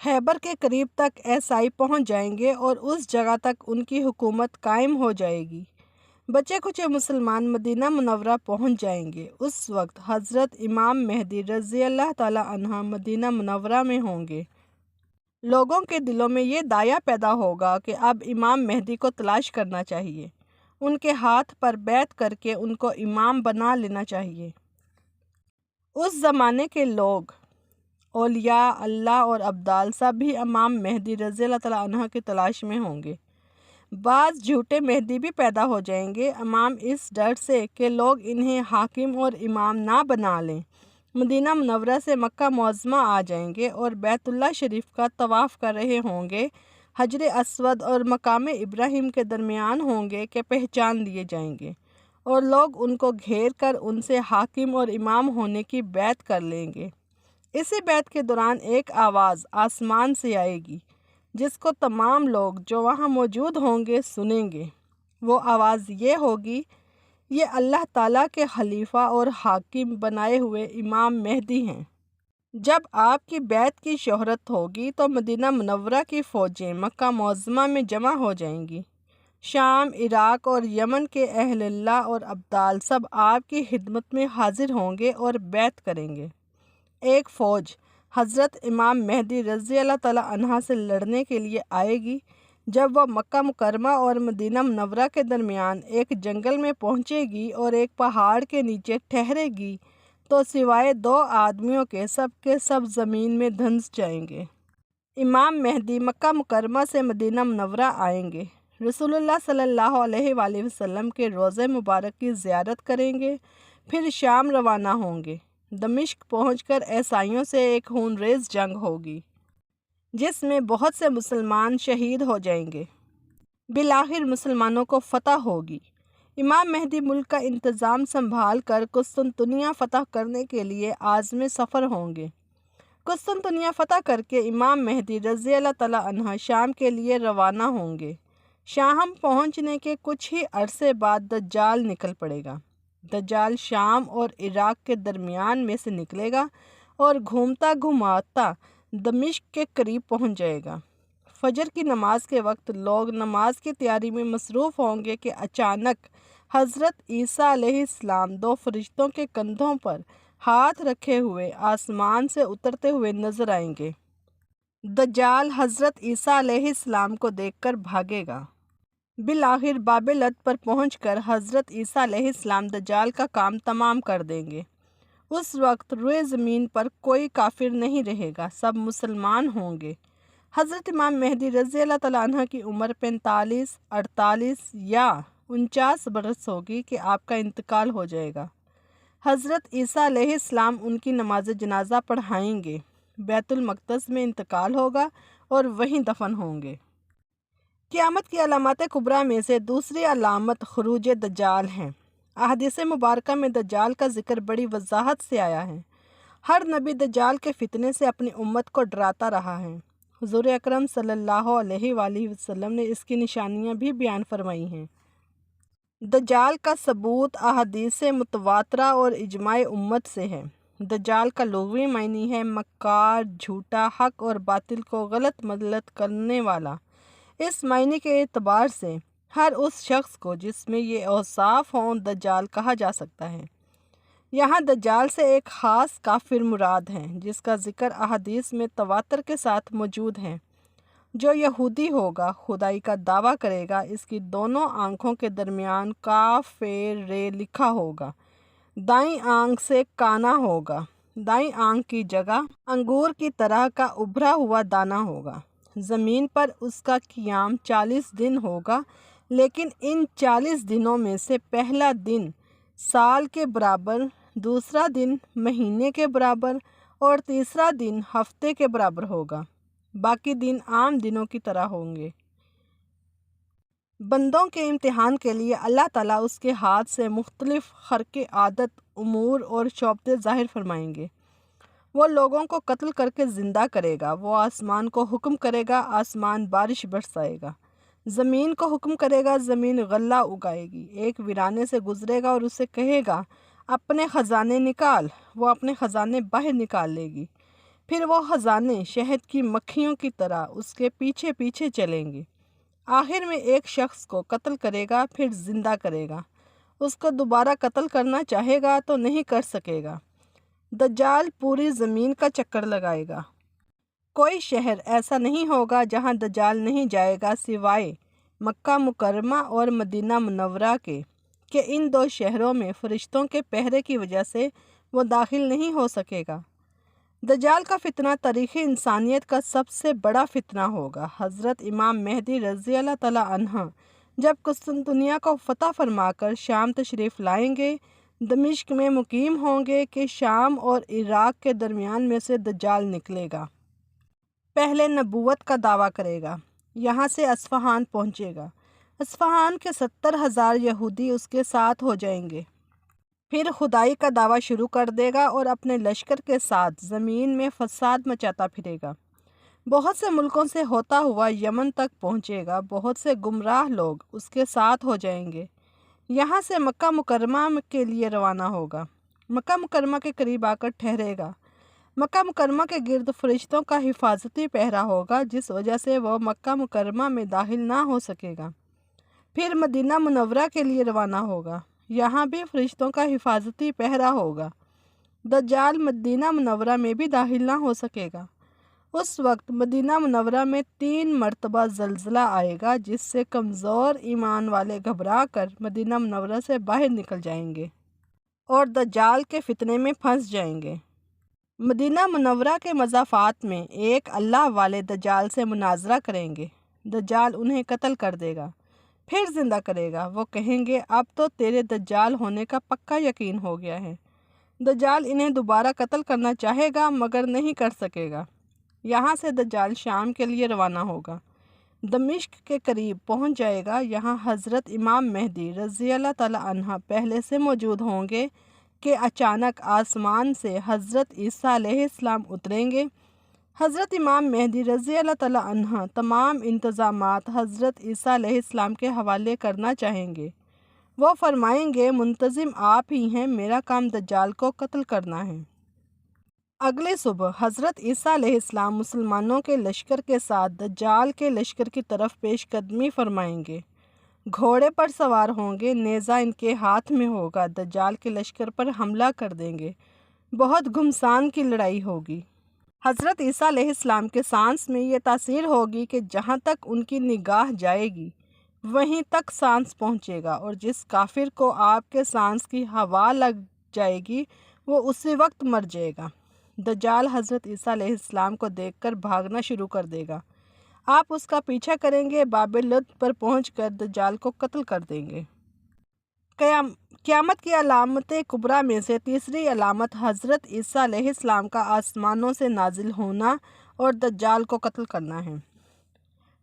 خیبر کے قریب تک عیسائی پہنچ جائیں گے اور اس جگہ تک ان کی حکومت قائم ہو جائے گی۔ بچے کچے مسلمان مدینہ منورہ پہنچ جائیں گے۔ اس وقت حضرت امام مہدی رضی اللہ تعالی عنہ مدینہ منورہ میں ہوں گے۔ لوگوں کے دلوں میں یہ داعیہ پیدا ہوگا کہ اب امام مہدی کو تلاش کرنا چاہیے، ان کے ہاتھ پر بیعت کر کے ان کو امام بنا لینا چاہیے۔ اس زمانے کے لوگ، اولیاء اللہ اور ابدال سب بھی امام مہدی رضی اللہ تعالیٰ عنہ کی تلاش میں ہوں گے۔ بعض جھوٹے مہدی بھی پیدا ہو جائیں گے۔ امام اس ڈر سے کہ لوگ انہیں حاکم اور امام نہ بنا لیں، مدینہ منورہ سے مکہ معظمہ آ جائیں گے اور بیت اللہ شریف کا طواف کر رہے ہوں گے، حجر اسود اور مقام ابراہیم کے درمیان ہوں گے کہ پہچان لیے جائیں گے، اور لوگ ان کو گھیر کر ان سے حاکم اور امام ہونے کی بیعت کر لیں گے۔ اسی بیعت کے دوران ایک آواز آسمان سے آئے گی جس کو تمام لوگ جو وہاں موجود ہوں گے سنیں گے۔ وہ آواز یہ ہوگی، یہ اللہ تعالیٰ کے خلیفہ اور حاکم بنائے ہوئے امام مہدی ہیں۔ جب آپ کی بیعت کی شہرت ہوگی تو مدینہ منورہ کی فوجیں مکہ معظمہ میں جمع ہو جائیں گی۔ شام، عراق اور یمن کے اہل اللہ اور ابدال سب آپ کی خدمت میں حاضر ہوں گے اور بیعت کریں گے۔ ایک فوج حضرت امام مہدی رضی اللہ تعالیٰ عنہ سے لڑنے کے لیے آئے گی۔ جب وہ مکہ مکرمہ اور مدینہ منورہ کے درمیان ایک جنگل میں پہنچے گی اور ایک پہاڑ کے نیچے ٹھہرے گی تو سوائے 2 آدمیوں کے سب زمین میں دھنس جائیں گے۔ امام مہدی مکہ مکرمہ سے مدینہ منورہ آئیں گے، رسول اللہ صلی اللہ علیہ وآلہ وسلم کے روضہ مبارک کی زیارت کریں گے، پھر شام روانہ ہوں گے۔ دمشق پہنچ کر عیسائیوں سے ایک خون ریز جنگ ہوگی جس میں بہت سے مسلمان شہید ہو جائیں گے۔ بالآخر مسلمانوں کو فتح ہوگی۔ امام مہدی ملک کا انتظام سنبھال کر قسطنطنیہ فتح کرنے کے لیے عازم سفر ہوں گے۔ قسطنطنیہ فتح کر کے امام مہدی رضی اللہ تعالیٰ عنہ شام کے لیے روانہ ہوں گے۔ شام پہنچنے کے کچھ ہی عرصے بعد دجال نکل پڑے گا۔ دجال شام اور عراق کے درمیان میں سے نکلے گا اور گھومتا گھماتا دمشق کے قریب پہنچ جائے گا۔ فجر کی نماز کے وقت لوگ نماز کی تیاری میں مصروف ہوں گے کہ اچانک حضرت عیسیٰ علیہ السلام 2 فرشتوں کے کندھوں پر ہاتھ رکھے ہوئے آسمان سے اترتے ہوئے نظر آئیں گے۔ دجال حضرت عیسیٰ علیہ السلام کو دیکھ کر بھاگے گا۔ بالآخر باب لد پر پہنچ کر حضرت عیسیٰ علیہ السلام دجال کا کام تمام کر دیں گے۔ اس وقت روئے زمین پر کوئی کافر نہیں رہے گا، سب مسلمان ہوں گے۔ حضرت امام مہدی رضی اللہ تعالیٰ عنہ کی عمر 45، 48 یا 49 برس ہوگی کہ آپ کا انتقال ہو جائے گا۔ حضرت عیسیٰ علیہ السلام ان کی نماز جنازہ پڑھائیں گے، بیت المقدس میں انتقال ہوگا اور وہیں دفن ہوں گے۔ قیامت کی علامات کبریٰ میں سے دوسری علامت خروج دجال ہیں۔ احادیث مبارکہ میں دجال کا ذکر بڑی وضاحت سے آیا ہے۔ ہر نبی دجال کے فتنے سے اپنی امت کو ڈراتا رہا ہے۔ حضور اکرم صلی اللہ علیہ وآلہ وسلم نے اس کی نشانیاں بھی بیان فرمائی ہیں۔ دجال کا ثبوت احادیث متواترہ اور اجماع امت سے ہے۔ دجال کا لغوی معنی ہے مکار، جھوٹا، حق اور باطل کو غلط ملت کرنے والا۔ اس معنی کے اعتبار سے ہر اس شخص کو جس میں یہ اوصاف ہوں دجال کہا جا سکتا ہے۔ یہاں دجال سے ایک خاص کافر مراد ہے جس کا ذکر احادیث میں تواتر کے ساتھ موجود ہے۔ جو یہودی ہوگا، خدائی کا دعویٰ کرے گا، اس کی دونوں آنکھوں کے درمیان کاف ر لکھا ہوگا، دائیں آنکھ سے کانا ہوگا، دائیں آنکھ کی جگہ انگور کی طرح کا ابھرا ہوا دانہ ہوگا۔ زمین پر اس کا قیام 40 دن ہوگا، لیکن ان 40 دنوں میں سے پہلا دن سال کے برابر، دوسرا دن مہینے کے برابر اور تیسرا دن ہفتے کے برابر ہوگا۔ باقی دن عام دنوں کی طرح ہوں گے۔ بندوں کے امتحان کے لیے اللہ تعالیٰ اس کے ہاتھ سے مختلف خرق عادت امور اور شعبے ظاہر فرمائیں گے۔ وہ لوگوں کو قتل کر کے زندہ کرے گا، وہ آسمان کو حکم کرے گا، آسمان بارش برسائے گا، زمین کو حکم کرے گا، زمین غلہ اگائے گی، ایک ویرانے سے گزرے گا اور اسے کہے گا اپنے خزانے نکال، وہ اپنے خزانے باہر نکال لے گی، پھر وہ خزانے شہد کی مکھیوں کی طرح اس کے پیچھے پیچھے چلیں گے۔ آخر میں ایک شخص کو قتل کرے گا، پھر زندہ کرے گا۔ اس کو دوبارہ قتل کرنا چاہے گا تو نہیں کر سکے گا۔ دجال پوری زمین کا چکر لگائے گا۔ کوئی شہر ایسا نہیں ہوگا جہاں دجال نہیں جائے گا سوائے مکہ مکرمہ اور مدینہ منورہ کے، کہ ان دو شہروں میں فرشتوں کے پہرے کی وجہ سے وہ داخل نہیں ہو سکے گا۔ دجال کا فتنہ تاریخ انسانیت کا سب سے بڑا فتنہ ہوگا۔ حضرت امام مہدی رضی اللہ تعالیٰ عنہ جب قسطنطنیہ کو فتح فرما کر شام تشریف لائیں گے، دمشق میں مقیم ہوں گے کہ شام اور عراق کے درمیان میں سے دجال نکلے گا۔ پہلے نبوت کا دعویٰ کرے گا، یہاں سے اصفہان پہنچے گا۔ اصفہان کے 70,000 یہودی اس کے ساتھ ہو جائیں گے۔ پھر خدائی کا دعویٰ شروع کر دے گا اور اپنے لشکر کے ساتھ زمین میں فساد مچاتا پھرے گا۔ بہت سے ملکوں سے ہوتا ہوا یمن تک پہنچے گا۔ بہت سے گمراہ لوگ اس کے ساتھ ہو جائیں گے۔ یہاں سے مکہ مکرمہ کے لیے روانہ ہوگا۔ مکہ مکرمہ کے قریب آ کر ٹھہرے گا۔ مکہ مکرمہ کے گرد فرشتوں کا حفاظتی پہرا ہوگا، جس وجہ سے وہ مکہ مکرمہ میں داخل نہ ہو سکے گا۔ پھر مدینہ منورہ کے لیے روانہ ہوگا۔ یہاں بھی فرشتوں کا حفاظتی پہرا ہوگا۔ دجال مدینہ منورہ میں بھی داخل نہ ہو سکے گا۔ اس وقت مدینہ منورہ میں 3 مرتبہ زلزلہ آئے گا، جس سے کمزور ایمان والے گھبرا کر مدینہ منورہ سے باہر نکل جائیں گے اور دجال کے فتنے میں پھنس جائیں گے۔ مدینہ منورہ کے مضافات میں ایک اللہ والے دجال سے مناظرہ کریں گے۔ دجال انہیں قتل کر دے گا، پھر زندہ کرے گا۔ وہ کہیں گے اب تو تیرے دجال ہونے کا پکا یقین ہو گیا ہے۔ دجال انہیں دوبارہ قتل کرنا چاہے گا مگر نہیں کر سکے گا۔ یہاں سے دجال شام کے لیے روانہ ہوگا۔ دمشق کے قریب پہنچ جائے گا۔ یہاں حضرت امام مہدی رضی اللہ تعالیٰ عنہ پہلے سے موجود ہوں گے کہ اچانک آسمان سے حضرت عیسیٰ علیہ السلام اتریں گے۔ حضرت امام مہدی رضی اللہ تعالیٰ عنہ تمام انتظامات حضرت عیسیٰ علیہ السلام کے حوالے کرنا چاہیں گے۔ وہ فرمائیں گے منتظم آپ ہی ہیں، میرا کام دجال کو قتل کرنا ہے۔ اگلی صبح حضرت عیسیٰ علیہ السلام مسلمانوں کے لشکر کے ساتھ دجال کے لشکر کی طرف پیش قدمی فرمائیں گے۔ گھوڑے پر سوار ہوں گے، نیزہ ان کے ہاتھ میں ہوگا، دجال کے لشکر پر حملہ کر دیں گے۔ بہت گھمسان کی لڑائی ہوگی۔ حضرت عیسیٰ علیہ السلام کے سانس میں یہ تاثیر ہوگی کہ جہاں تک ان کی نگاہ جائے گی وہیں تک سانس پہنچے گا، اور جس کافر کو آپ کے سانس کی ہوا لگ جائے گی وہ اسی وقت مر جائے گا۔ دجال حضرت عیسیٰ علیہ السلام کو دیکھ کر بھاگنا شروع کر دے گا۔ آپ اس کا پیچھا کریں گے، باب لد پر پہنچ کر دجال کو قتل کر دیں گے۔ قیامت کی علامت کبریٰ میں سے تیسری علامت حضرت عیسیٰ علیہ السلام کا آسمانوں سے نازل ہونا اور دجال کو قتل کرنا ہے۔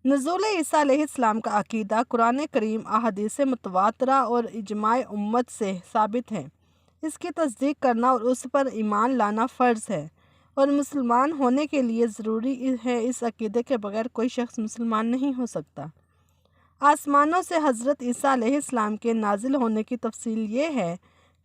نزول عیسیٰ علیہ السلام کا عقیدہ قرآن کریم، احادیث متواترہ اور اجماع امت سے ثابت ہے۔ اس کی تصدیق کرنا اور اس پر ایمان لانا فرض ہے، اور مسلمان ہونے کے لیے ضروری ہے۔ اس عقیدے کے بغیر کوئی شخص مسلمان نہیں ہو سکتا۔ آسمانوں سے حضرت عیسیٰ علیہ السلام کے نازل ہونے کی تفصیل یہ ہے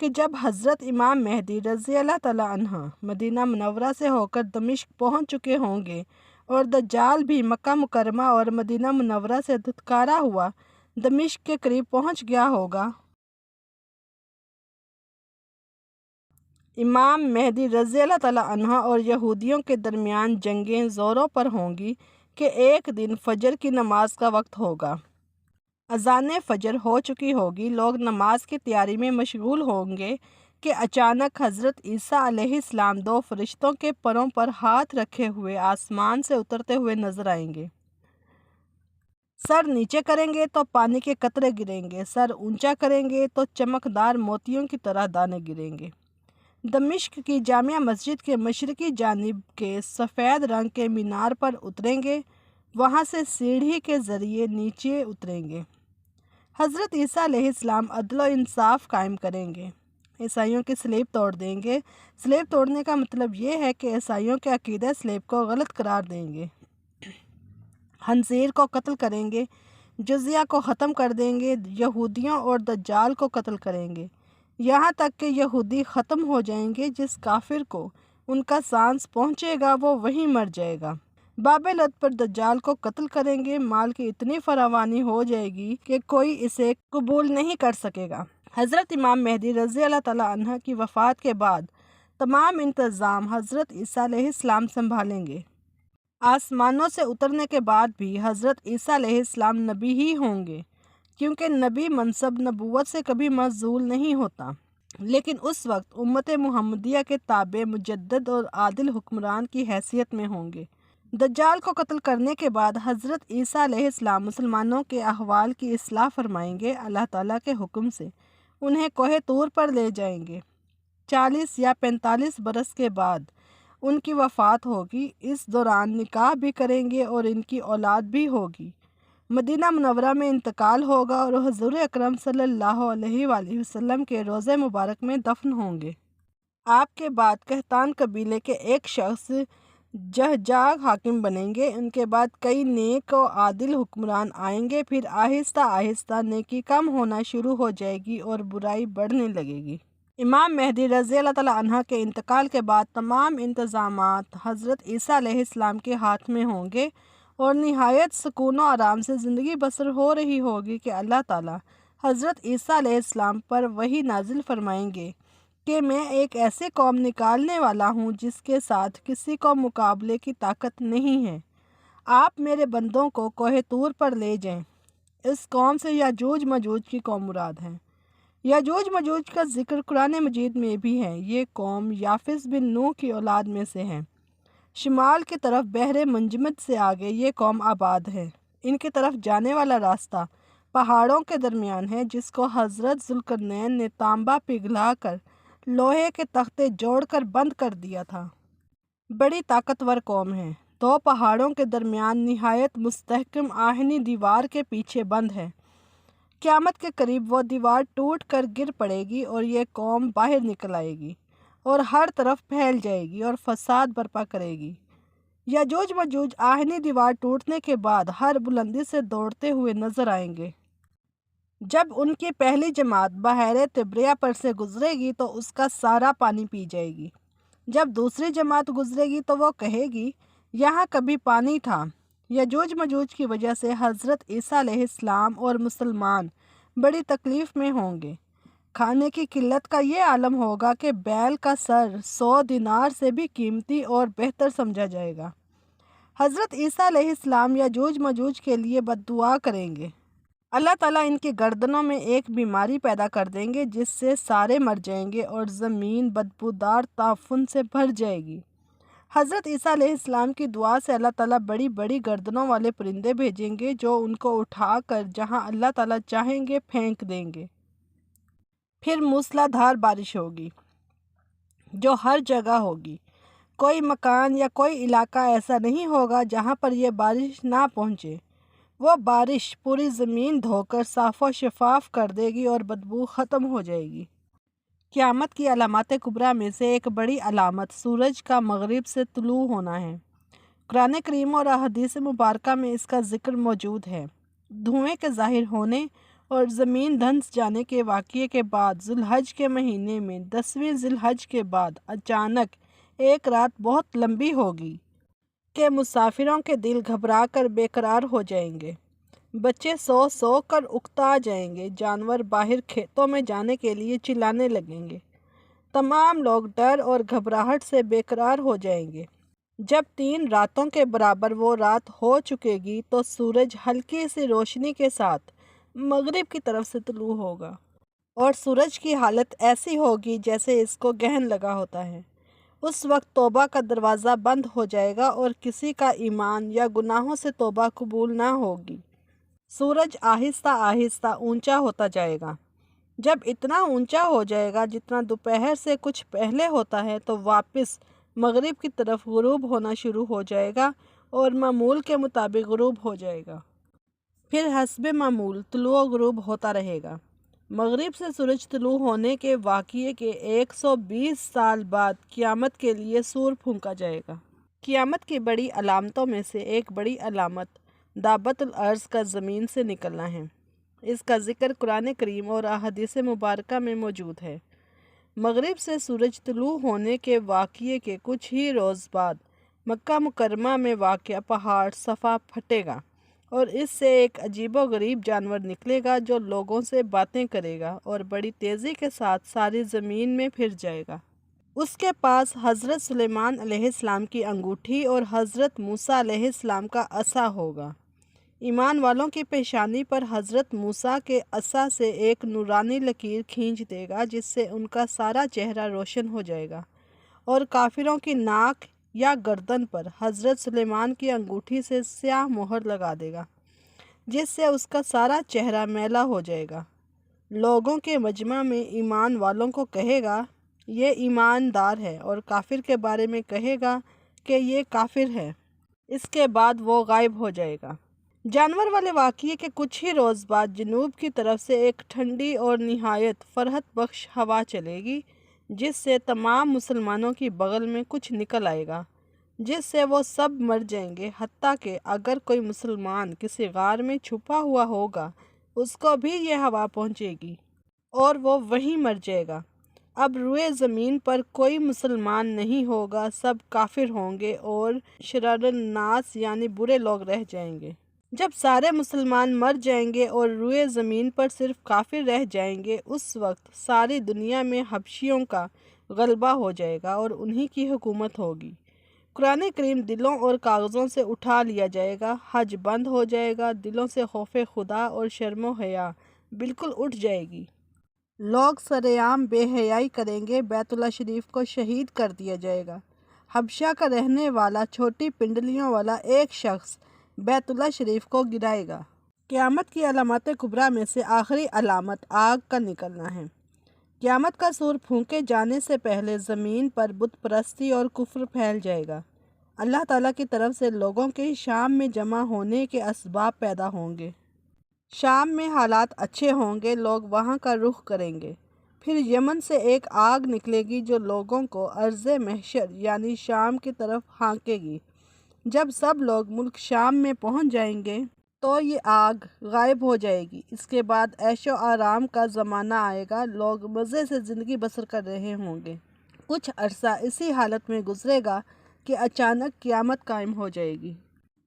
کہ جب حضرت امام مہدی رضی اللہ تعالیٰ عنہ مدینہ منورہ سے ہو کر دمشق پہنچ چکے ہوں گے اور دجال بھی مکہ مکرمہ اور مدینہ منورہ سے دھتکارا ہوا دمشق کے قریب پہنچ گیا ہوگا، امام مہدی رضی اللہ تعالیٰ عنہ اور یہودیوں کے درمیان جنگیں زوروں پر ہوں گی کہ ایک دن فجر کی نماز کا وقت ہوگا۔ اذان فجر ہو چکی ہوگی، لوگ نماز کی تیاری میں مشغول ہوں گے کہ اچانک حضرت عیسیٰ علیہ السلام 2 فرشتوں کے پروں پر ہاتھ رکھے ہوئے آسمان سے اترتے ہوئے نظر آئیں گے۔ سر نیچے کریں گے تو پانی کے قطرے گریں گے، سر اونچا کریں گے تو چمکدار موتیوں کی طرح دانے گریں گے۔ دمشق کی جامع مسجد کے مشرقی جانب کے سفید رنگ کے مینار پر اتریں گے، وہاں سے سیڑھی کے ذریعے نیچے اتریں گے۔ حضرت عیسیٰ علیہ السلام عدل و انصاف قائم کریں گے، عیسائیوں کی صلیب توڑ دیں گے۔ صلیب توڑنے کا مطلب یہ ہے کہ عیسائیوں کے عقیدہ صلیب کو غلط قرار دیں گے، خنزیر کو قتل کریں گے، جزیہ کو ختم کر دیں گے، یہودیوں اور دجال کو قتل کریں گے، یہاں تک کہ یہودی ختم ہو جائیں گے۔ جس کافر کو ان کا سانس پہنچے گا وہ وہیں مر جائے گا۔ بابلت پر دجال کو قتل کریں گے، مال کی اتنی فراوانی ہو جائے گی کہ کوئی اسے قبول نہیں کر سکے گا۔ حضرت امام مہدی رضی اللہ تعالیٰ عنہ کی وفات کے بعد تمام انتظام حضرت عیسیٰ علیہ السلام سنبھالیں گے۔ آسمانوں سے اترنے کے بعد بھی حضرت عیسیٰ علیہ السلام نبی ہی ہوں گے، کیونکہ نبی منصب نبوت سے کبھی معزول نہیں ہوتا، لیکن اس وقت امت محمدیہ کے تابع مجدد اور عادل حکمران کی حیثیت میں ہوں گے۔ دجال کو قتل کرنے کے بعد حضرت عیسیٰ علیہ السلام مسلمانوں کے احوال کی اصلاح فرمائیں گے۔ اللہ تعالیٰ کے حکم سے انہیں کوہ طور پر لے جائیں گے۔ 40 یا 45 برس کے بعد ان کی وفات ہوگی۔ اس دوران نکاح بھی کریں گے اور ان کی اولاد بھی ہوگی۔ مدینہ منورہ میں انتقال ہوگا اور حضور اکرم صلی اللہ علیہ وآلہ وسلم کے روضہ مبارک میں دفن ہوں گے۔ آپ کے بعد قحطان قبیلے کے ایک شخص جہجاگ حاکم بنیں گے۔ ان کے بعد کئی نیک و عادل حکمران آئیں گے، پھر آہستہ آہستہ نیکی کم ہونا شروع ہو جائے گی اور برائی بڑھنے لگے گی۔ امام مہدی رضی اللہ تعالیٰ عنہ کے انتقال کے بعد تمام انتظامات حضرت عیسیٰ علیہ السلام کے ہاتھ میں ہوں گے اور نہایت سکون و آرام سے زندگی بسر ہو رہی ہوگی کہ اللہ تعالیٰ حضرت عیسیٰ علیہ السلام پر وحی نازل فرمائیں گے کہ میں ایک ایسی قوم نکالنے والا ہوں جس کے ساتھ کسی کو مقابلے کی طاقت نہیں ہے۔ آپ میرے بندوں کو کوہ طور پر لے جائیں۔ اس قوم سے یاجوج ماجوج کی قوم مراد ہے۔ یاجوج ماجوج کا ذکر قرآن مجید میں بھی ہے۔ یہ قوم یافس بن نوح کی اولاد میں سے ہے۔ شمال کی طرف بحر منجمد سے آگے یہ قوم آباد ہے۔ ان کی طرف جانے والا راستہ پہاڑوں کے درمیان ہے، جس کو حضرت ذوالقرنین نے تانبا پگھلا کر لوہے کے تختے جوڑ کر بند کر دیا تھا۔ بڑی طاقتور قوم ہے۔ 2 پہاڑوں کے درمیان نہایت مستحکم آہنی دیوار کے پیچھے بند ہے۔ قیامت کے قریب وہ دیوار ٹوٹ کر گر پڑے گی اور یہ قوم باہر نکل آئے گی اور ہر طرف پھیل جائے گی اور فساد برپا کرے گی۔ یاجوج ماجوج آہنی دیوار ٹوٹنے کے بعد ہر بلندی سے دوڑتے ہوئے نظر آئیں گے۔ جب ان کی پہلی جماعت بحیرہ طبریہ پر سے گزرے گی تو اس کا سارا پانی پی جائے گی۔ جب دوسری جماعت گزرے گی تو وہ کہے گی یہاں کبھی پانی تھا۔ یاجوج ماجوج کی وجہ سے حضرت عیسیٰ علیہ السلام اور مسلمان بڑی تکلیف میں ہوں گے۔ کھانے کی قلت کا یہ عالم ہوگا کہ بیل کا سر 100 دینار سے بھی قیمتی اور بہتر سمجھا جائے گا۔ حضرت عیسیٰ علیہ السلام یاجوج ماجوج کے لیے بد دعا کریں گے۔ اللہ تعالیٰ ان کی گردنوں میں ایک بیماری پیدا کر دیں گے جس سے سارے مر جائیں گے اور زمین بدبودار تعفن سے بھر جائے گی۔ حضرت عیسیٰ علیہ السلام کی دعا سے اللہ تعالیٰ بڑی بڑی گردنوں والے پرندے بھیجیں گے جو ان کو اٹھا کر جہاں اللہ تعالیٰ چاہیں گے پھینک دیں گے۔ پھر موسلا دھار بارش ہوگی جو ہر جگہ ہوگی۔ کوئی مکان یا کوئی علاقہ ایسا نہیں ہوگا جہاں پر یہ بارش نہ پہنچے۔ وہ بارش پوری زمین دھو کر صاف و شفاف کر دے گی اور بدبو ختم ہو جائے گی۔ قیامت کی علامات کبریٰ میں سے ایک بڑی علامت سورج کا مغرب سے طلوع ہونا ہے۔ قرآن کریم اور احادیث مبارکہ میں اس کا ذکر موجود ہے۔ دھوئیں کے ظاہر ہونے اور زمین دھنس جانے کے واقعے کے بعد ذو الحج کے مہینے میں 10ویں ذی الحج کے بعد اچانک ایک رات بہت لمبی ہوگی کہ مسافروں کے دل گھبرا کر بے قرار ہو جائیں گے۔ بچے سو سو کر اکتا جائیں گے۔ جانور باہر کھیتوں میں جانے کے لیے چلانے لگیں گے۔ تمام لوگ ڈر اور گھبراہٹ سے بے قرار ہو جائیں گے۔ جب 3 راتوں کے برابر وہ رات ہو چکے گی تو سورج ہلکی سی روشنی کے ساتھ مغرب کی طرف سے طلوع ہوگا اور سورج کی حالت ایسی ہوگی جیسے اس کو گرہن لگا ہوتا ہے۔ اس وقت توبہ کا دروازہ بند ہو جائے گا اور کسی کا ایمان یا گناہوں سے توبہ قبول نہ ہوگی۔ سورج آہستہ آہستہ اونچا ہوتا جائے گا۔ جب اتنا اونچا ہو جائے گا جتنا دوپہر سے کچھ پہلے ہوتا ہے تو واپس مغرب کی طرف غروب ہونا شروع ہو جائے گا اور معمول کے مطابق غروب ہو جائے گا۔ پھر حسب معمول طلوع و غروب ہوتا رہے گا۔ مغرب سے سورج طلوع ہونے کے واقعے کے 120 سال بعد قیامت کے لیے سور پھونکا جائے گا۔ قیامت کی بڑی علامتوں میں سے ایک بڑی علامت دابۃ الارض کا زمین سے نکلنا ہے۔ اس کا ذکر قرآن کریم اور احادیث مبارکہ میں موجود ہے۔ مغرب سے سورج طلوع ہونے کے واقعے کے کچھ ہی روز بعد مکہ مکرمہ میں واقع پہاڑ صفا پھٹے گا اور اس سے ایک عجیب و غریب جانور نکلے گا جو لوگوں سے باتیں کرے گا اور بڑی تیزی کے ساتھ ساری زمین میں پھر جائے گا۔ اس کے پاس حضرت سلیمان علیہ السلام کی انگوٹھی اور حضرت موسیٰ علیہ السلام کا عصا ہوگا۔ ایمان والوں کی پیشانی پر حضرت موسیٰ کے عصا سے ایک نورانی لکیر کھینچ دے گا جس سے ان کا سارا چہرہ روشن ہو جائے گا، اور کافروں کی ناک یا گردن پر حضرت سلیمان کی انگوٹھی سے سیاہ مہر لگا دے گا جس سے اس کا سارا چہرہ میلا ہو جائے گا۔ لوگوں کے مجمع میں ایمان والوں کو کہے گا یہ ایماندار ہے، اور کافر کے بارے میں کہے گا کہ یہ کافر ہے۔ اس کے بعد وہ غائب ہو جائے گا۔ جانور والے واقعے کے کچھ ہی روز بعد جنوب کی طرف سے ایک ٹھنڈی اور نہایت فرحت بخش ہوا چلے گی جس سے تمام مسلمانوں کی بغل میں کچھ نکل آئے گا جس سے وہ سب مر جائیں گے، حتیٰ کہ اگر کوئی مسلمان کسی غار میں چھپا ہوا ہوگا اس کو بھی یہ ہوا پہنچے گی اور وہ وہیں مر جائے گا۔ اب روئے زمین پر کوئی مسلمان نہیں ہوگا، سب کافر ہوں گے اور شرار الناس یعنی برے لوگ رہ جائیں گے۔ جب سارے مسلمان مر جائیں گے اور روئے زمین پر صرف کافر رہ جائیں گے، اس وقت ساری دنیا میں حبشیوں کا غلبہ ہو جائے گا اور انہی کی حکومت ہوگی۔ قرآن کریم دلوں اور کاغذوں سے اٹھا لیا جائے گا، حج بند ہو جائے گا، دلوں سے خوف خدا اور شرم و حیا بالکل اٹھ جائے گی۔ لوگ سرعام بے حیائی کریں گے، بیت اللہ شریف کو شہید کر دیا جائے گا۔ حبشہ کا رہنے والا چھوٹی پنڈلیوں والا ایک شخص بیت اللہ شریف کو گرائے گا۔ قیامت کی علامات کبریٰ میں سے آخری علامت آگ کا نکلنا ہے۔ قیامت کا سور پھونکے جانے سے پہلے زمین پر بت پرستی اور کفر پھیل جائے گا۔ اللہ تعالیٰ کی طرف سے لوگوں کے شام میں جمع ہونے کے اسباب پیدا ہوں گے۔ شام میں حالات اچھے ہوں گے، لوگ وہاں کا رخ کریں گے۔ پھر یمن سے ایک آگ نکلے گی جو لوگوں کو ارض محشر یعنی شام کی طرف ہانکے گی۔ جب سب لوگ ملک شام میں پہنچ جائیں گے تو یہ آگ غائب ہو جائے گی۔ اس کے بعد عیش و آرام کا زمانہ آئے گا، لوگ مزے سے زندگی بسر کر رہے ہوں گے۔ کچھ عرصہ اسی حالت میں گزرے گا کہ اچانک قیامت قائم ہو جائے گی۔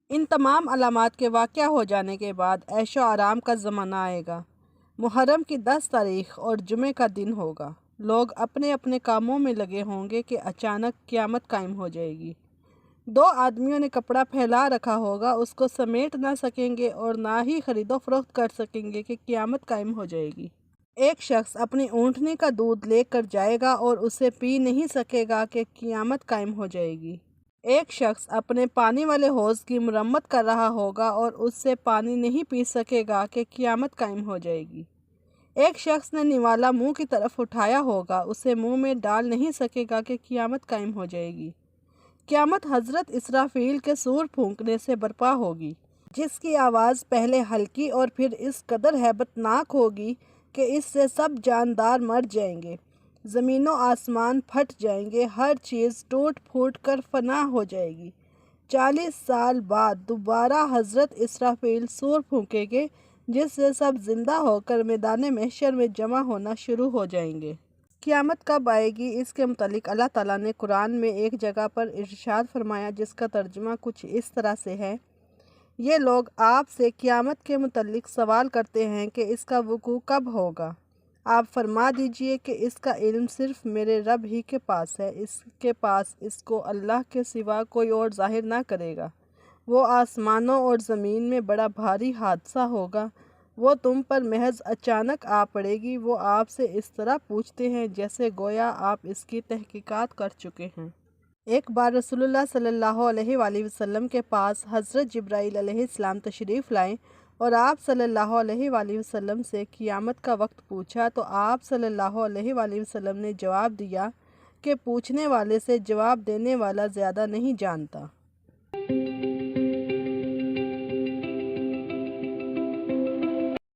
ان تمام علامات کے واقع ہو جانے کے بعد عیش و آرام کا زمانہ آئے گا۔ محرم کی 10 تاریخ اور جمعے کا دن ہوگا۔ لوگ اپنے اپنے کاموں میں لگے ہوں گے کہ اچانک قیامت قائم ہو جائے گی۔ 2 آدمیوں نے کپڑا پھیلا رکھا ہوگا، اس کو سمیٹ نہ سکیں گے اور نہ ہی خرید و فروخت کر سکیں گے کہ قیامت قائم ہو جائے گی۔ ایک شخص اپنی اونٹنی کا دودھ لے کر جائے گا اور اسے پی نہیں سکے گا کہ قیامت قائم ہو جائے گی۔ ایک شخص اپنے پانی والے حوض کی مرمت کر رہا ہوگا اور اس سے پانی نہیں پی سکے گا کہ قیامت قائم ہو جائے گی۔ ایک شخص نے نوالا منہ کی طرف اٹھایا ہوگا، اسے منہ میں ڈال نہیں سکے گا کہ قیامت قائم ہو جائے گی۔ قیامت حضرت اسرافیل کے سور پھونکنے سے برپا ہوگی، جس کی آواز پہلے ہلکی اور پھر اس قدر ہیبت ناک ہوگی کہ اس سے سب جاندار مر جائیں گے، زمین و آسمان پھٹ جائیں گے، ہر چیز ٹوٹ پھوٹ کر فنا ہو جائے گی۔ 40 سال بعد دوبارہ حضرت اسرافیل سور پھونکیں گے جس سے سب زندہ ہو کر میدان محشر میں جمع ہونا شروع ہو جائیں گے۔ قیامت کب آئے گی اس کے متعلق اللہ تعالیٰ نے قرآن میں ایک جگہ پر ارشاد فرمایا جس کا ترجمہ کچھ اس طرح سے ہے: یہ لوگ آپ سے قیامت کے متعلق سوال کرتے ہیں کہ اس کا وقوع کب ہوگا۔ آپ فرما دیجئے کہ اس کا علم صرف میرے رب ہی کے پاس ہے، اس کے پاس اس کو اللہ کے سوا کوئی اور ظاہر نہ کرے گا۔ وہ آسمانوں اور زمین میں بڑا بھاری حادثہ ہوگا، وہ تم پر محض اچانک آ پڑے گی۔ وہ آپ سے اس طرح پوچھتے ہیں جیسے گویا آپ اس کی تحقیقات کر چکے ہیں۔ ایک بار رسول اللہ صلی اللہ علیہ وآلہ وسلم کے پاس حضرت جبرائیل علیہ السلام تشریف لائے اور آپ صلی اللہ علیہ وآلہ وسلم سے قیامت کا وقت پوچھا تو آپ صلی اللہ علیہ وآلہ وسلم نے جواب دیا کہ پوچھنے والے سے جواب دینے والا زیادہ نہیں جانتا۔